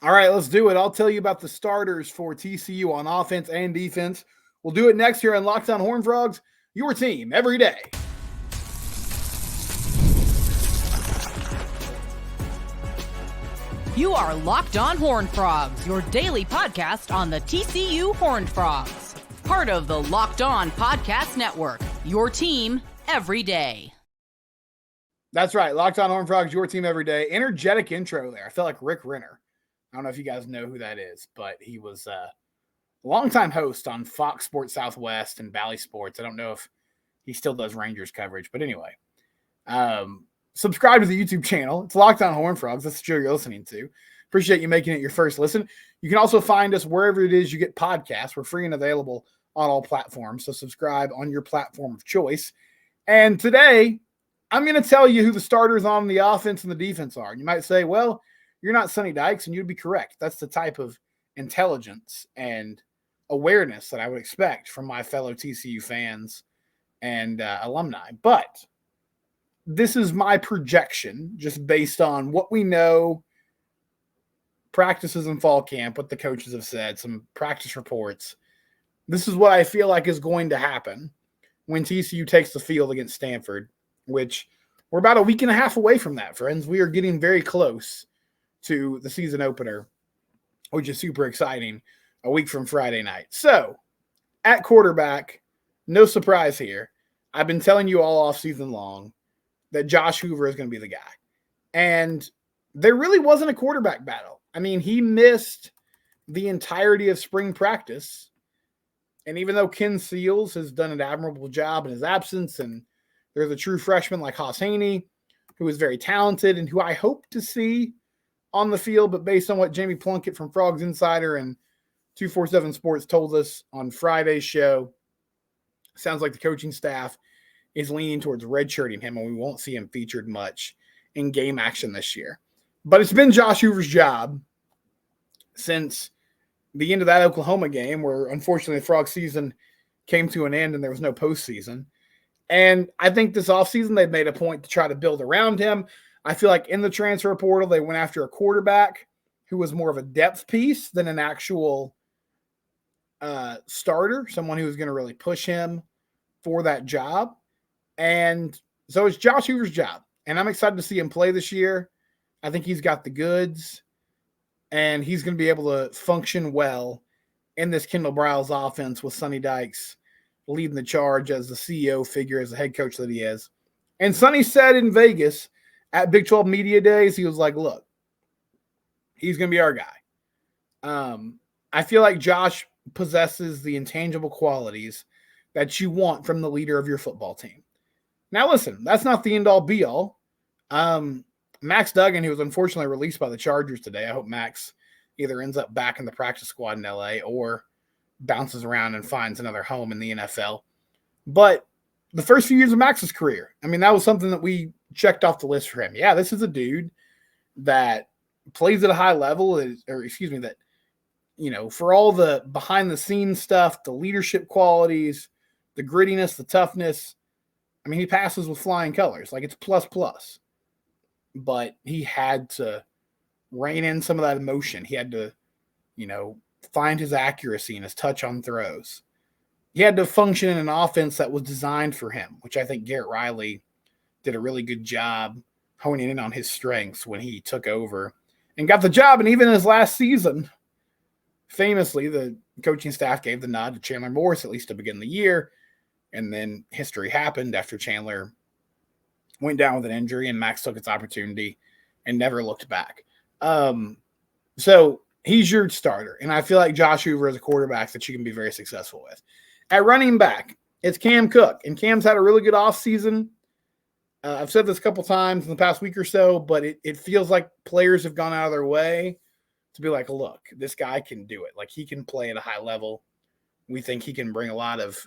All right, let's do it. I'll tell you about the starters for TCU on offense and defense. We'll do it next here on Lockdown Horned Frogs, your team every day. You are Locked On Horned Frogs, your daily podcast on the TCU Horned Frogs. Part of the Locked On Podcast Network, your team every day. That's right. Locked On Horned Frogs, your team every day. Energetic intro there. I felt like Rick Renner. I don't know if you guys know who that is, but he was a longtime host on Fox Sports Southwest and Bally Sports. I don't know if he still does Rangers coverage, but anyway. Subscribe to the YouTube channel. It's Locked On Horned Frogs. That's the show you're listening to. Appreciate you making it your first listen. You can also find us wherever it is you get podcasts. We're free and available on all platforms, so subscribe on your platform of choice. And today, I'm going to tell you who the starters on the offense and the defense are. And you might say, well, you're not Sonny Dykes, and you'd be correct. That's the type of intelligence and awareness that I would expect from my fellow TCU fans and alumni. But this is my projection, just based on what we know, practices in fall camp, what the coaches have said, some practice reports. This is what I feel like is going to happen when TCU takes the field against Stanford, which we're about a week and a half away from that, friends. We are getting very close to the season opener, which is super exciting, a week from Friday night. So, at quarterback, no surprise here. I've been telling you all off season long that Josh Hoover is going to be the guy. And there really wasn't a quarterback battle. I mean, he missed the entirety of spring practice. And even though Ken Seals has done an admirable job in his absence, and there's a true freshman like Haas Haney, who is very talented and who I hope to see on the field, but based on what Jamie Plunkett from Frogs Insider and 247 Sports told us on Friday's show, sounds like the coaching staff is leaning towards redshirting him, and we won't see him featured much in game action this year. But it's been Josh Hoover's job since the end of that Oklahoma game, where unfortunately the Frog season came to an end and there was no postseason. And I think this offseason they've made a point to try to build around him. I feel like in the transfer portal they went after a quarterback who was more of a depth piece than an actual starter, someone who was going to really push him for that job. And so it's Josh Hoover's job. And I'm excited to see him play this year. I think he's got the goods. And he's going to be able to function well in this Kendall Briles offense with Sonny Dykes leading the charge as the CEO figure, as the head coach that he is. And Sonny said in Vegas at Big 12 Media Days, he was like, look, he's going to be our guy. I feel like Josh possesses the intangible qualities that you want from the leader of your football team. Now, listen, that's not the end-all, be-all. Max Duggan, who was unfortunately released by the Chargers today, I hope Max either ends up back in the practice squad in L.A. or bounces around and finds another home in the NFL. But the first few years of Max's career, I mean, that was something that we checked off the list for him. Yeah, this is a dude that plays at a high level, that, you know, for all the behind-the-scenes stuff, the leadership qualities, the grittiness, the toughness, I mean, he passes with flying colors. Like, it's plus. But he had to rein in some of that emotion. He had to, find his accuracy and his touch on throws. He had to function in an offense that was designed for him, which I think Garrett Riley did a really good job honing in on his strengths when he took over and got the job. And even his last season, famously, the coaching staff gave the nod to Chandler Morris, at least to begin the year. And then history happened after Chandler went down with an injury and Max took its opportunity and never looked back. So he's your starter. And I feel like Josh Hoover is a quarterback that you can be very successful with. At running back, it's Cam Cook. And Cam's had a really good offseason. I've said this a couple times in the past week or so, but it feels like players have gone out of their way to be like, look, this guy can do it. Like, he can play at a high level. We think he can bring a lot of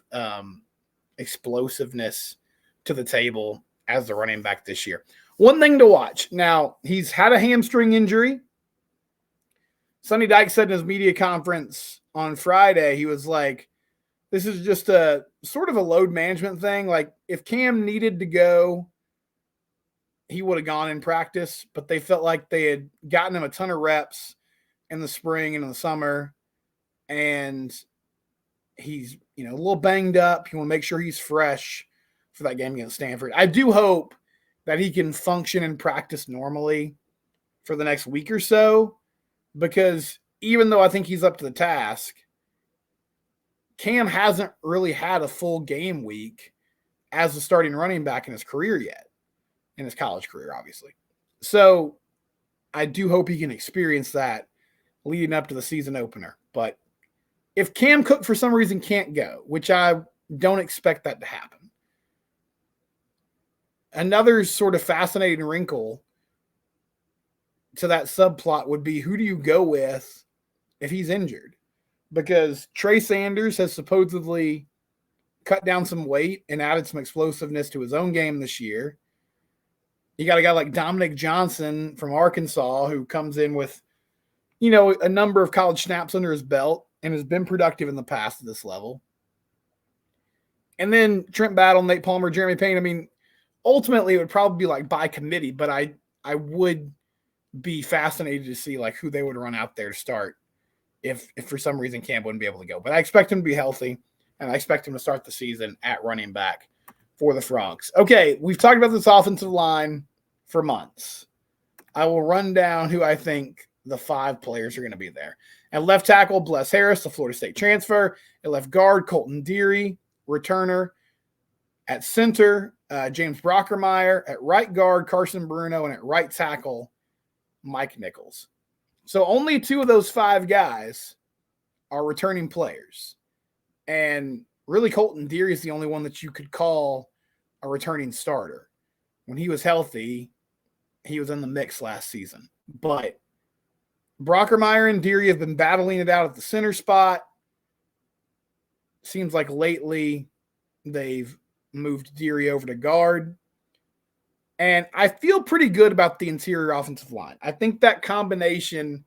explosiveness to the table as the running back this year. One thing to watch. Now, he's had a hamstring injury. Sonny Dykes said in his media conference on Friday, he was like, this is just a sort of a load management thing. Like, if Cam needed to go, he would have gone in practice, but they felt like they had gotten him a ton of reps in the spring and in the summer, and he's, a little banged up. You want to make sure he's fresh for that game against Stanford. I do hope that he can function and practice normally for the next week or so, because even though I think he's up to the task, Cam hasn't really had a full game week as a starting running back in his career yet, in his college career, obviously. So I do hope he can experience that leading up to the season opener. But if Cam Cook for some reason can't go, which I don't expect that to happen, another sort of fascinating wrinkle to that subplot would be, who do you go with if he's injured? Because Trey Sanders has supposedly cut down some weight and added some explosiveness to his own game this year. You got a guy like Dominic Johnson from Arkansas who comes in with, a number of college snaps under his belt and has been productive in the past at this level. And then Trent Battle, Nate Palmer, Jeremy Payne. I mean, ultimately it would probably be like by committee, but I would be fascinated to see like who they would run out there to start if for some reason Cam wouldn't be able to go. But I expect him to be healthy, and I expect him to start the season at running back for the Frogs. Okay, we've talked about this offensive line for months. I will run down who I think the 5 players are going to be there. At left tackle, Bless Harris, the Florida State transfer. At left guard, Colton Deary, returner. At center, James Brockermeyer. At right guard, Carson Bruno. And at right tackle, Mike Nichols. So only 2 of those 5 guys are returning players. And really, Colton Deary is the only one that you could call a returning starter. When he was healthy, he was in the mix last season. But Brockermeyer and Deary have been battling it out at the center spot. Seems like lately they've moved Deary over to guard. And I feel pretty good about the interior offensive line. I think that combination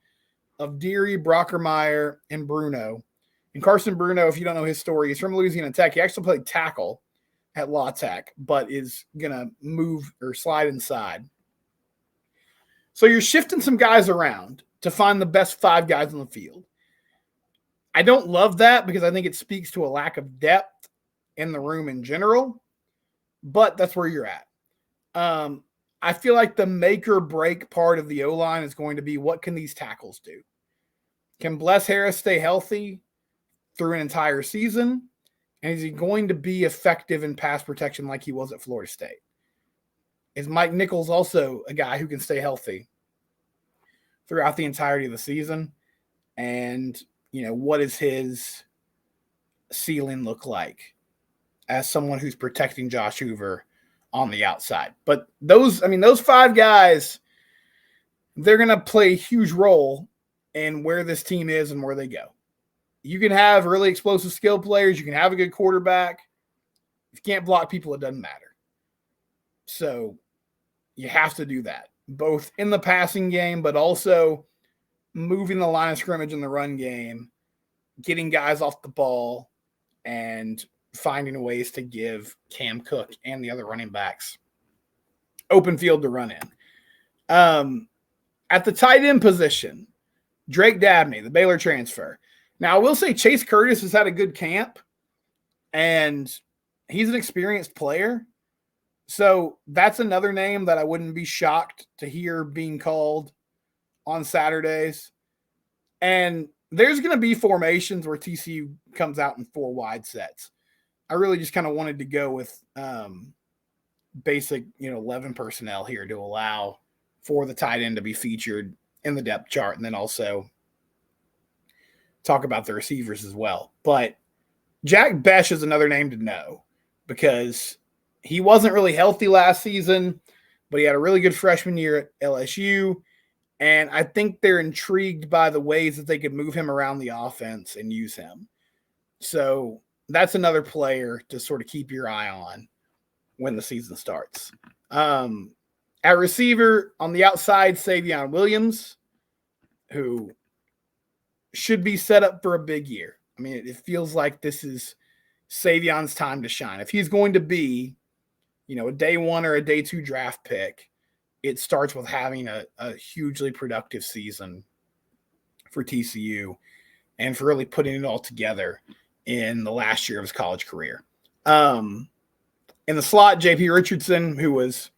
of Deary, Brockermeyer, and Bruno. And Carson Bruno, if you don't know his story, he's from Louisiana Tech. He actually played tackle at La Tech, but is going to move or slide inside. So you're shifting some guys around to find the best 5 guys on the field. I don't love that because I think it speaks to a lack of depth in the room in general, but that's where you're at. I feel like the make or break part of the O-line is going to be, what can these tackles do? Can Bless Harris stay healthy through an entire season? And is he going to be effective in pass protection like he was at Florida State? Is Mike Nichols also a guy who can stay healthy throughout the entirety of the season? And, what does his ceiling look like as someone who's protecting Josh Hoover on the outside? But those 5 guys, they're going to play a huge role in where this team is and where they go. You can have really explosive skill players. You can have a good quarterback. If you can't block people, it doesn't matter. So you have to do that, both in the passing game, but also moving the line of scrimmage in the run game, getting guys off the ball, and finding ways to give Cam Cook and the other running backs open field to run in. At the tight end position, Drake Dabney, the Baylor transfer. Now, I will say Chase Curtis has had a good camp, and he's an experienced player. So that's another name that I wouldn't be shocked to hear being called on Saturdays. And there's going to be formations where TCU comes out in 4 wide sets. I really just kind of wanted to go with basic, 11 personnel here to allow for the tight end to be featured in the depth chart, and then also talk about the receivers as well. But Jack Besh is another name to know because he wasn't really healthy last season, but he had a really good freshman year at LSU. And I think they're intrigued by the ways that they could move him around the offense and use him. So that's another player to sort of keep your eye on when the season starts. At receiver, on the outside, Savion Williams, who should be set up for a big year. I mean, it feels like this is Savion's time to shine. If he's going to be, a day 1 or a day 2 draft pick, it starts with having a hugely productive season for TCU and for really putting it all together in the last year of his college career. In the slot, J.P. Richardson, who was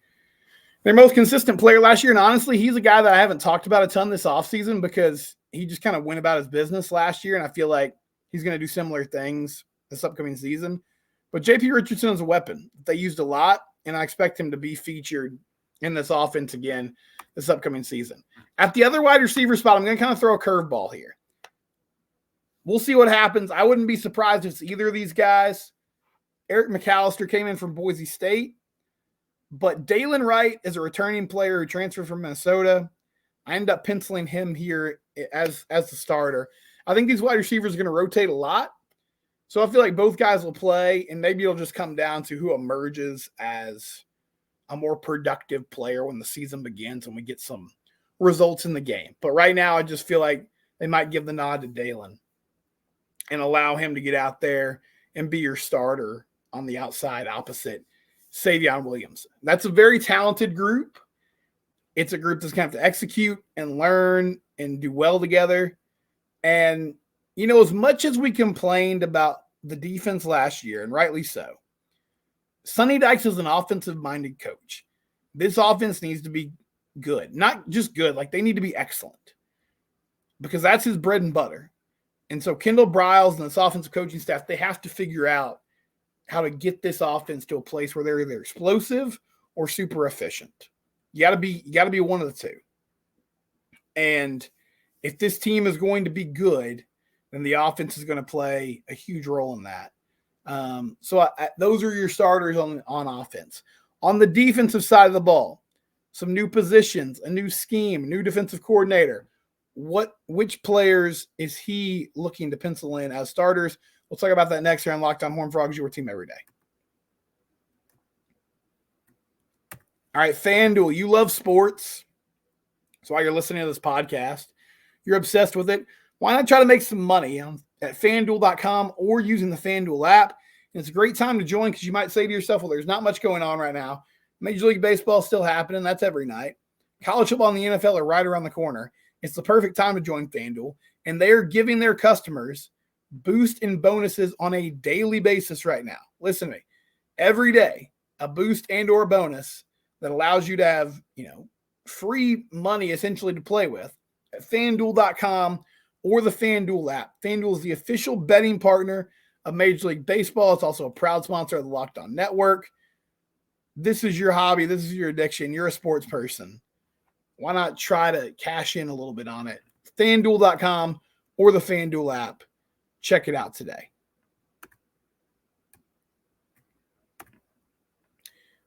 their most consistent player last year. And honestly, he's a guy that I haven't talked about a ton this offseason because he just kind of went about his business last year. And I feel like he's going to do similar things this upcoming season. But J.P. Richardson is a weapon they used a lot, and I expect him to be featured in this offense again this upcoming season. At the other wide receiver spot, I'm going to kind of throw a curveball here. We'll see what happens. I wouldn't be surprised if it's either of these guys. Eric McAllister came in from Boise State. But Dalen Wright is a returning player who transferred from Minnesota. I end up penciling him here as the starter. I think these wide receivers are going to rotate a lot. So I feel like both guys will play, and maybe it'll just come down to who emerges as a more productive player when the season begins and we get some results in the game. But right now, I just feel like they might give the nod to Dalen and allow him to get out there and be your starter on the outside opposite Savion Williams. That's a very talented group. It's a group that's going to have to execute and learn and do well together. And, you know, as much as we complained about the defense last year, and rightly so, Sonny Dykes is an offensive-minded coach. This offense needs to be good. Not just good, like they need to be excellent. Because that's his bread and butter. And so Kendall Briles and this offensive coaching staff, they have to figure out how to get this offense to a place where they're either explosive or super efficient. You got to be one of the two. And if this team is going to be good, then the offense is going to play a huge role in that. So those are your starters on offense. On the defensive side of the ball, some new positions, a new scheme, new defensive coordinator. Which players is he looking to pencil in as starters? We'll talk about that next here on Locked On Horned Frogs, your team every day. All right, FanDuel, you love sports. So while you're listening to this podcast, you're obsessed with it. Why not try to make some money at FanDuel.com or using the FanDuel app? And it's a great time to join because you might say to yourself, well, there's not much going on right now. Major League Baseball is still happening. That's every night. College football and the NFL are right around the corner. It's the perfect time to join FanDuel. And they're giving their customers boost and bonuses on a daily basis right now. Listen to me. Every day, a boost and or bonus that allows you to have, free money essentially to play with at FanDuel.com or the FanDuel app. FanDuel is the official betting partner of Major League Baseball. It's also a proud sponsor of the Locked On Network. This is your hobby. This is your addiction. You're a sports person. Why not try to cash in a little bit on it? FanDuel.com or the FanDuel app. Check it out today.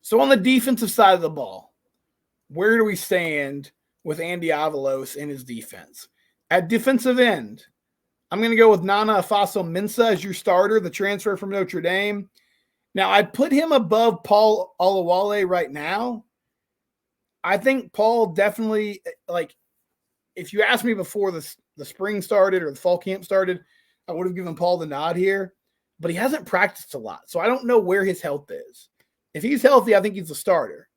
So on the defensive side of the ball, where do we stand with Andy Avalos and his defense? At defensive end, I'm going to go with Nana Afaso-Mensah as your starter, the transfer from Notre Dame. Now, I'd put him above Paul Olawale right now. I think Paul definitely, if you asked me before the spring started or the fall camp started, I would have given Paul the nod here, but he hasn't practiced a lot. So I don't know where his health is. If he's healthy, I think he's a starter.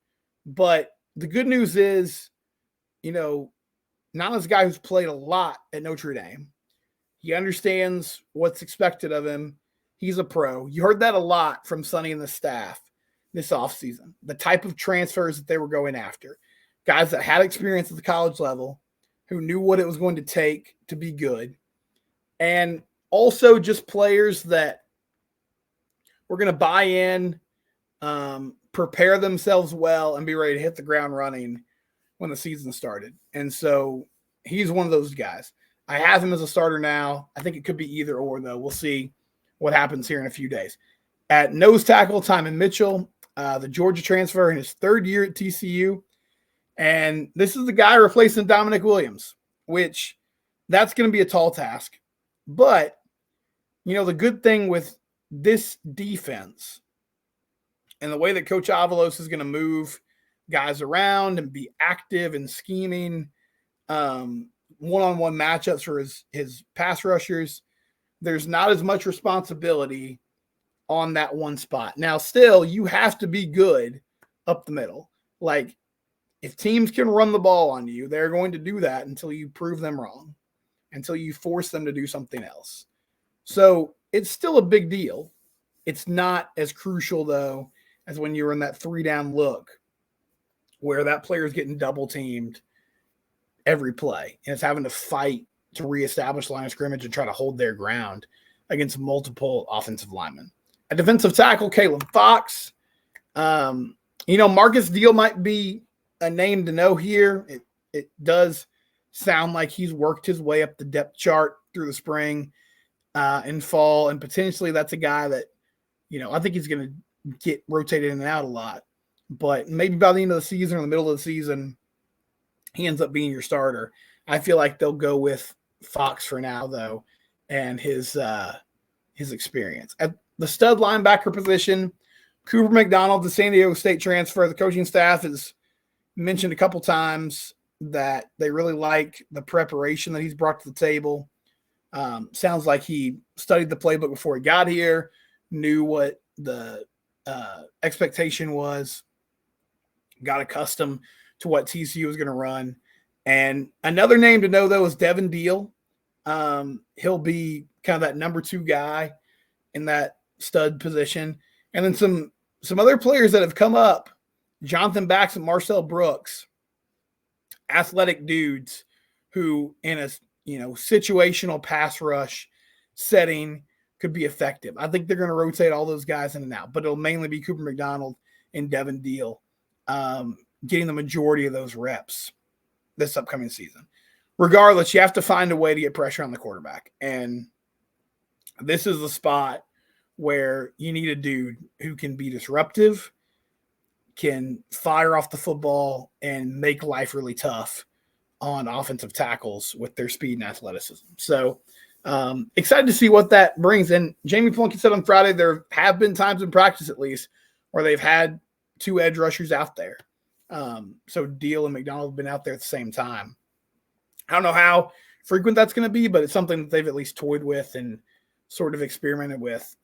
But the good news is, Nana's a guy who's played a lot at Notre Dame. He understands what's expected of him. He's a pro. You heard that a lot from Sonny and the staff this offseason. The type of transfers that they were going after. Guys that had experience at the college level, who knew what it was going to take to be good. And also just players that were going to buy in, prepare themselves well, and be ready to hit the ground running when the season started. And so he's one of those guys. I have him as a starter now. I think it could be either or, though. We'll see what happens here in a few days. At nose tackle, Timon Mitchell, the Georgia transfer in his third year at TCU. And this is the guy replacing Dominic Williams, which that's going to be a tall task. But, the good thing with this defense and the way that Coach Avalos is going to move guys around and be active and scheming one-on-one matchups for his pass rushers, there's not as much responsibility on that one spot. Now, still, you have to be good up the middle. If teams can run the ball on you, they're going to do that until you prove them wrong. until you force them to do something else. So it's still a big deal. It's not as crucial, though, as when you're in that 3-down look where that player is getting double teamed every play and it's having to fight to reestablish line of scrimmage and try to hold their ground against multiple offensive linemen. At defensive tackle, Caleb Fox. Marcus Deal might be a name to know here. It does sound like he's worked his way up the depth chart through the spring and fall, and potentially that's a guy that, I think he's going to get rotated in and out a lot. But maybe by the end of the season or the middle of the season, he ends up being your starter. I feel like they'll go with Fox for now, though, and his experience. At the stud linebacker position, Cooper McDonald, the San Diego State transfer, the coaching staff has mentioned a couple times that they really like the preparation that he's brought to the table. Sounds like he studied the playbook before he got here, knew what the expectation was, got accustomed to what TCU was going to run. And another name to know, though, is Devin Deal. He'll be kind of that number 2 guy in that stud position. And then some other players that have come up, Jonathan Bax and Marcel Brooks, athletic dudes who in a situational pass rush setting could be effective. I think they're going to rotate all those guys in and out, but it'll mainly be Cooper McDonald and Devin Deal getting the majority of those reps this upcoming season. Regardless, you have to find a way to get pressure on the quarterback. And this is the spot where you need a dude who can be disruptive, can fire off the football, and make life really tough on offensive tackles with their speed and athleticism. So excited to see what that brings. And Jamie Plunkett said on Friday there have been times in practice, at least, where they've had 2 edge rushers out there. So Deal and McDonald have been out there at the same time. I don't know how frequent that's going to be, but it's something that they've at least toyed with and sort of experimented with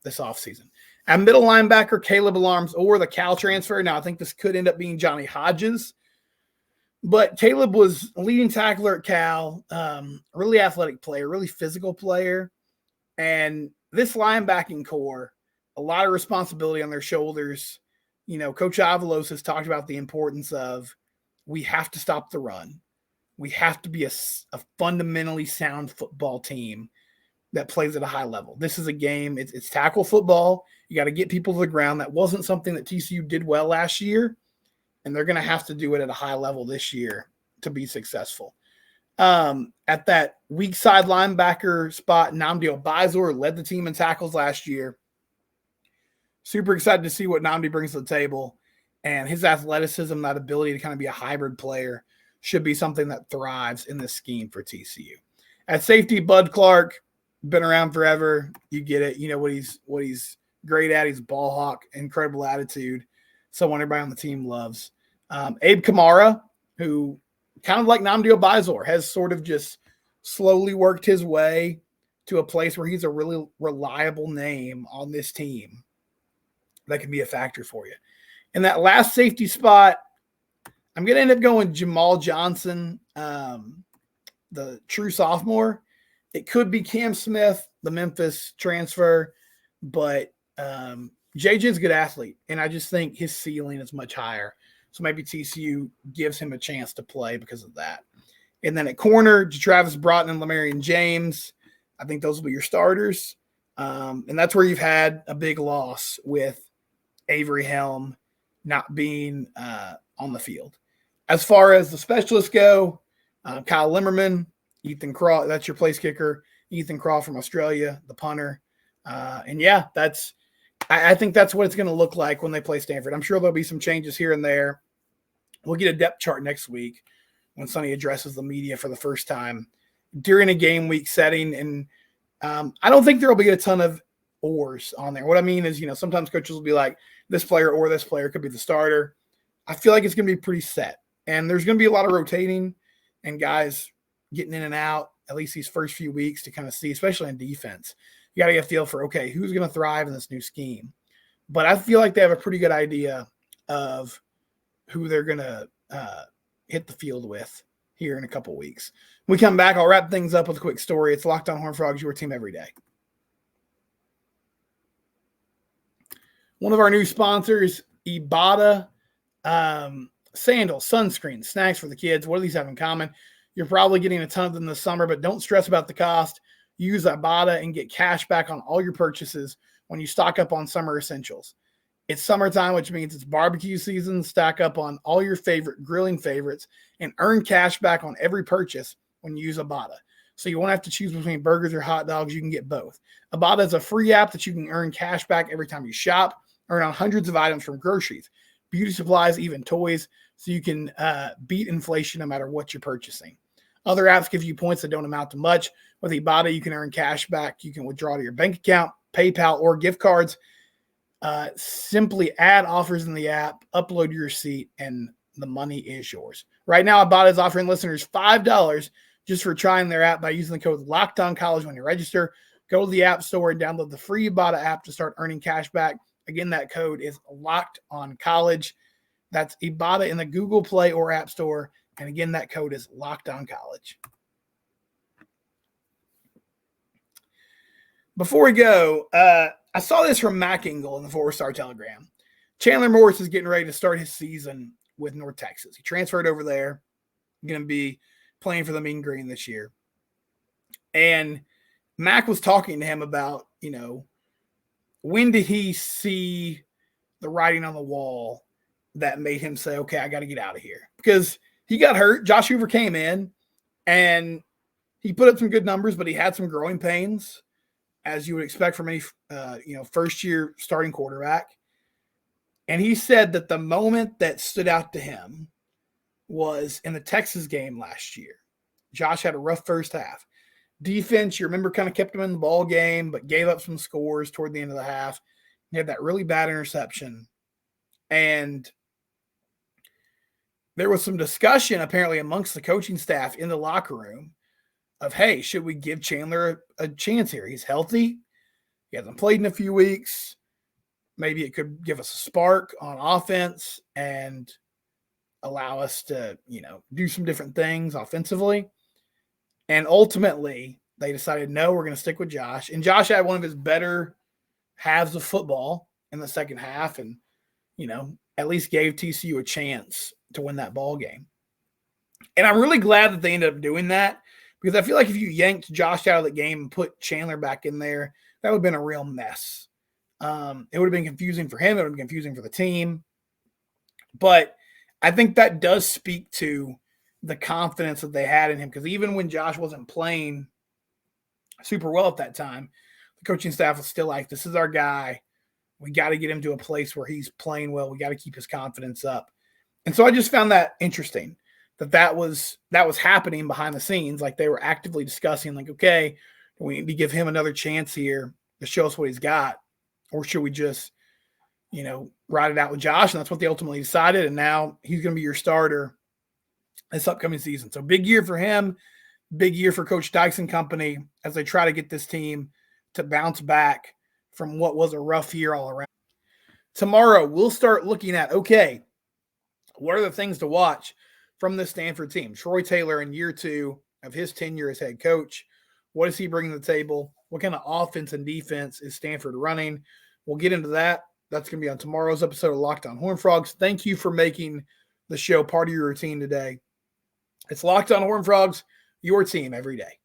this offseason. At middle linebacker, Caleb Alarms or the Cal transfer. Now, I think this could end up being Johnny Hodges, but Caleb was a leading tackler at Cal, really athletic player, really physical player. And this linebacking core, a lot of responsibility on their shoulders. Coach Avalos has talked about the importance of we have to stop the run. We have to be a fundamentally sound football team that plays at a high level. This is a game. It's tackle football. You got to get people to the ground. That wasn't something that TCU did well last year, and they're going to have to do it at a high level this year to be successful. At that weak side linebacker spot, Nnamdi Obizor led the team in tackles last year. Super excited to see what Nnamdi brings to the table, and his athleticism, that ability to kind of be a hybrid player, should be something that thrives in this scheme for TCU. At safety, Bud Clark, been around forever. You get it. You know what he's great at. He's a ball hawk, incredible attitude. Someone everybody on the team loves. Abe Kamara, who kind of like Nnamdi Obizor, has sort of just slowly worked his way to a place where he's a really reliable name on this team that can be a factor for you. In that last safety spot, I'm going to end up going Jamal Johnson, the true sophomore. It could be Cam Smith, the Memphis transfer, but JJ's a good athlete, and I just think his ceiling is much higher. So maybe TCU gives him a chance to play because of that. And then at corner, Travis Broughton and Lamarian James. I think those will be your starters. And that's where you've had a big loss with Avery Helm not being on the field. As far as the specialists go, Kyle Limmerman, Ethan Craw, that's your place kicker. Ethan Craw from Australia, the punter. And yeah, I think that's what it's going to look like when they play Stanford. I'm sure there'll be some changes here and there. We'll get a depth chart next week when Sonny addresses the media for the first time during a game week setting. And I don't think there'll be a ton of ors on there. What I mean is, sometimes coaches will be like, this player or this player could be the starter. I feel like it's going to be pretty set. And there's going to be a lot of rotating and guys getting in and out, at least these first few weeks, to kind of see, especially in defense. You got to get a feel for, okay, who's going to thrive in this new scheme? But I feel like they have a pretty good idea of who they're going to hit the field with here in a couple weeks. We come back, I'll wrap things up with a quick story. It's Locked On Horned Frogs, your team every day. One of our new sponsors, Ibata, sandals, sunscreen, snacks for the kids. What do these have in common? You're probably getting a ton of them this summer, but don't stress about the cost. Use Ibata and get cash back on all your purchases when you stock up on summer essentials. It's summertime, which means it's barbecue season. Stack up on all your favorite grilling favorites and earn cash back on every purchase when you use Ibata. So you won't have to choose between burgers or hot dogs. You can get both. Ibata is a free app that you can earn cash back every time you shop. Earn on hundreds of items from groceries, beauty supplies, even toys, so you can beat inflation no matter what you're purchasing. Other apps give you points that don't amount to much. With Ibata, you can earn cash back. You can withdraw to your bank account, PayPal, or gift cards. Simply add offers in the app, upload your receipt, and the money is yours. Right now, Ibata is offering listeners $5 just for trying their app by using the code LOCKEDONCollege when you register. Go to the App Store and download the free Ibata app to start earning cash back. Again, that code is LOCKEDONCollege. That's Ibata in the Google Play or App Store. And again, that code is LOCKEDONCollege. Before we go, I saw this from Mac Engel in the 4-Star Telegram. Chandler Morris is getting ready to start his season with North Texas. He transferred over there. Going to be playing for the Mean Green this year. And Mac was talking to him about, when did he see the writing on the wall that made him say, okay, I got to get out of here? Because he got hurt. Josh Hoover came in and he put up some good numbers, but he had some growing pains, as you would expect from any, first-year starting quarterback. And he said that the moment that stood out to him was in the Texas game last year. Josh had a rough first half. Defense, you remember, kind of kept him in the ball game, but gave up some scores toward the end of the half. He had that really bad interception. And there was some discussion apparently amongst the coaching staff in the locker room of, hey, should we give Chandler a chance here? He's healthy. He hasn't played in a few weeks. Maybe it could give us a spark on offense and allow us to, do some different things offensively. And ultimately, they decided, no, we're going to stick with Josh. And Josh had one of his better halves of football in the second half and, at least gave TCU a chance to win that ball game. And I'm really glad that they ended up doing that, because I feel like if you yanked Josh out of the game and put Chandler back in there, that would have been a real mess. It would have been confusing for him. It would have been confusing for the team. But I think that does speak to the confidence that they had in him, because even when Josh wasn't playing super well at that time, the coaching staff was still like, this is our guy. We got to get him to a place where he's playing well. We got to keep his confidence up. And so I just found that interesting that was happening behind the scenes. Like, they were actively discussing, like, okay, we need to give him another chance here to show us what he's got. Or should we just, ride it out with Josh? And that's what they ultimately decided. And now he's going to be your starter this upcoming season. So big year for him, big year for Coach Dykes and company as they try to get this team to bounce back from what was a rough year all around. Tomorrow, we'll start looking at, okay, what are the things to watch from the Stanford team? Troy Taylor in year 2 of his tenure as head coach. What is he bringing to the table? What kind of offense and defense is Stanford running? We'll get into that. That's going to be on tomorrow's episode of Locked On Horned Frogs. Thank you for making the show part of your routine today. It's Locked On Horned Frogs, your team every day.